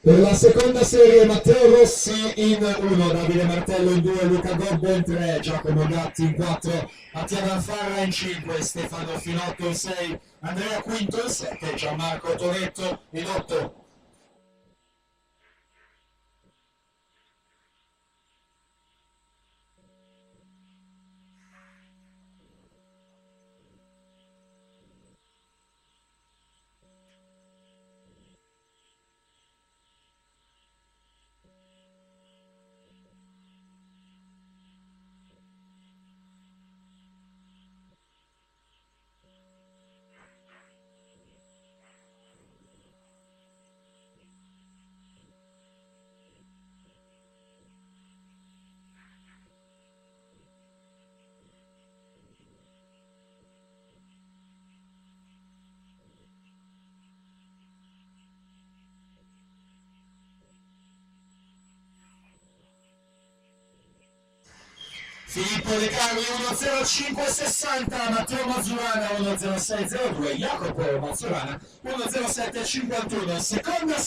Per la seconda serie Matteo Rossi in 1, Davide Martello in 2, Luca Gobbo in 3, Giacomo Gatti in 4, Mattia Garfarra in 5, Stefano Finotto in 6, Andrea Quinto in 7, Gianmarco Toretto in 8. Filippo De Carli 1.05.60, Matteo Mazzurana 1.06.02, Jacopo Mazzurana 1.07.51, seconda